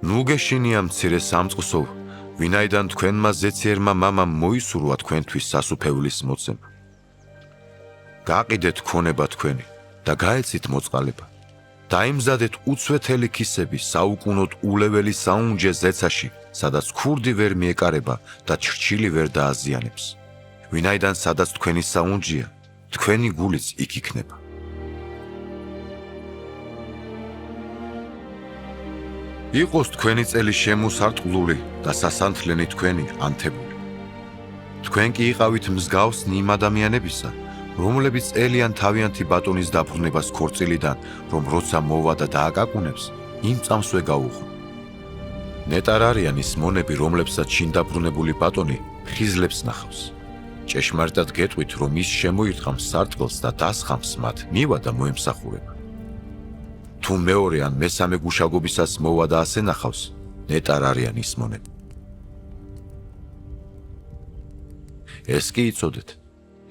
ნუ გეშინია მცირე სამწყსო, ვინაიდან თქვენმა ზეციერმა მამამ მოისურვა თქვენთვის სასუფეველის მოცემა. გაყიდეთ ქონება თქვენი და გაეცით მოწყალება. დაიმზადეთ უცვეთელი ქისები საუკუნოდ ულეველი საუნჯე ზეცაში, სადაც ქურდი ვერ მიეკარება და ჩრჩილი ვერ დააზიანებს. ვინაიდან სადაც თქვენი საუნჯეა, თქვენი გულიც იქ იქნება. იყოს თქვენი წელი შემოსარტყლული და სასანთლენი თქვენი ანთებული. თქვენ კი იყავით მსგავსნი იმ ადამიანებისა, რომლებიც ელიან თავიანთი ბატონის დაბრუნებას ქორწილიდან, რომ როცა მოვა და დააკაკუნებს, იმ წამსვე გაუღო. ნეტარ არიან ის მონები, რომლებსაც შინ დაბრუნებული ბატონი ხიზლებს ნახავს. ჭეშმარიტად გეტყვით, რომ ის შემოირტყამს სარტყელს და დასხამს მათ, მივა და მოემსახურება. თუ მეორე ან მესამე გუშაგობისას მოვა და ასე ნახავს, ნეტარ არიან ის მონები. ეს კი იცოდეთ.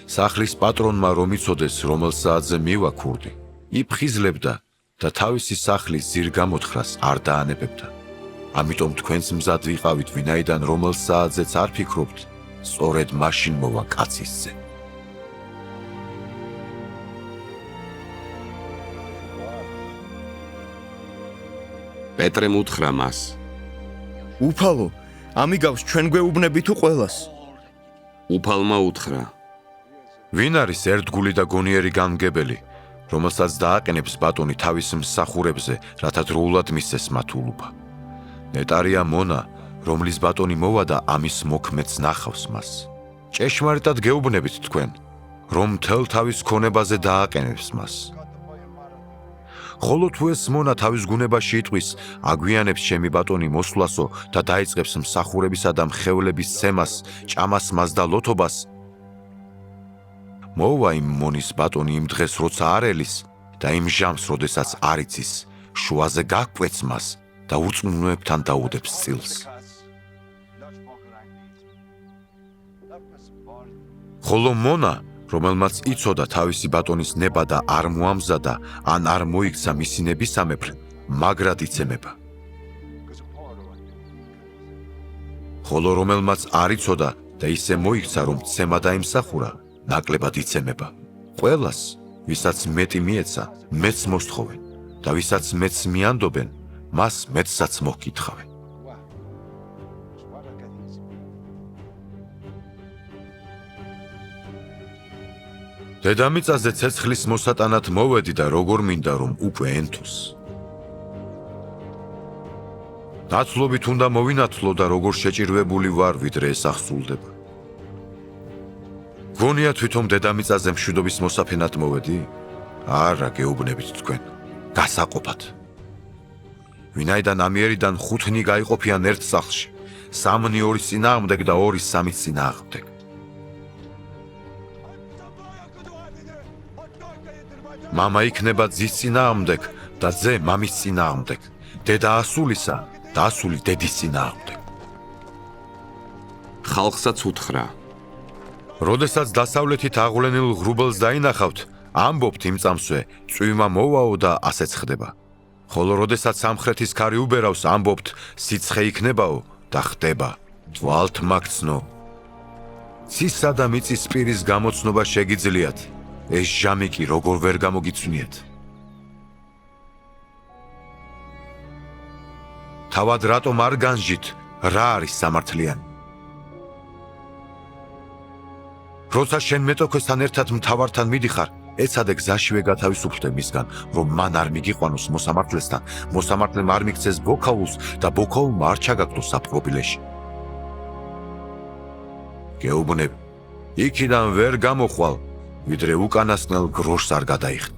სახლის პატრონმა რომ იცოდეს, რომელ საათზე მივა ქურდი, იფხიზლებდა და თავისი სახლის ზირგამოთხრას არ დაანებებდა. ამიტომ თქვენს მზად ვიყავით, ვინაიდან რომელ საათზეც არ ფიქრობთ, სწორედ მაშინ მოვა კაცის ძე. პეტრემ უთხრა მას. უფალო, ამიგავს ჩვენ გვეუბნები თუ ყველას? უფალმა უთხრა. ვინ არის ერთგული და გონიერი გამგებელი, რომელსაც დააყენებს ბატონი თავის მსახურებზე, რათა დროულად მისცეს მათ ულუფა. ნეტარია მონა, რომლის ბატონი მოვა და ამის მოქმედს ნახავს მას. ჭეშმარიტად გეუბნებით თქვენ, რომ მთელ თავის ქონებაზე დააყენებს მას. ხოლო თუ ეს მონა თავის გუნებაში იტყვის, აგვიანებს ჩემი ბატონი მოსვლასო და დაიწყებს მსახურებისა და მხევლების ცემას, ჭამას მას და ლოთობას, მოვა იმ მონის ბატონი იმ დღეს, როცა არ ელის და იმ ჟამს, როდესაც არ იცის, შუაზე გაკვეთს მას და ურწმუნოებთან დაუდებს წილს. ხოლო მონა, რომელმაც იცოდა თავისი ბატონის ნება და არ მოამზადა, ან არ მოიქცა მისი ნებისამებრ, მაგრად იცემება. ხოლო რომელმაც არ იცოდა და ისე მოიქცა, რომ ცემა დაიმსახურა, ნაკლებად იცემება. ყველას, ვისაც მეტი მიეცა, მეც მოსთხოვენ და ვისაც მეც მიანდობენ, მას მეცსაც მოჰკითხავენ. დედამიწაზე ცეცხლის მოსატანად მოვედი და როგორ მინდა რომ უკვე ენთოს. ნაცვლობით უნდა მოვინათლო და როგორ შეჭირვებული ვარ, ვიდრე ეს აღსრულდება. გონია თვითონ დედამიწაზე მშვიდობის მოსაფენად მოვედი? არა, გეუბნებით თქვენ, გასაყოფად. ვინაიდან ამიერიდან 5 გაიყოფიან ერთ სახლში, 3 2 წინააღმდეგ და 2 3 წინააღმდეგ. მამა იქნება ძის წინააღმდეგ და ძე მამის წინააღმდეგ, დედა ასულისა და ასული დედის წინააღმდეგ. ხალხსაც უთხრა. როდესაც დასავლეთით აღვლენილ ღრუბელს დაინახავთ, ამბობთ იმ წამსვე, წვიმა მოვაო და ასეც ხდება. ხოლო როდესაც სამხრეთის ქარი უბერავს, ამბობთ, სიცხე იქნებაო და ხდება. თვალთ მაგცნო. ცისა და მიწის პირის გამოცნობა შეგიძლიათ. ეს ჟამი კი როგორ ვერ გამოგიცვნიათ. თავად რატომ არ განსჯით, რა არის სამართლიანი? როცა შენ მეტოქესთან ერთად მთავართან მიდიხარ, ეცადე გზაშივე გათავისუფლდე მისგან, რომ მან არ მიგიყვანოს მოსამართლესთან, მოსამართლემ არ მიქცეს ბოქაულს და ბოქაულმა არ ჩაგაგდოს საპყრობილეში. გეუბნები, იქიდან ვერ გამოხვალ, ვიდრე უკანასკნელ გროშს არ გადაიხდ.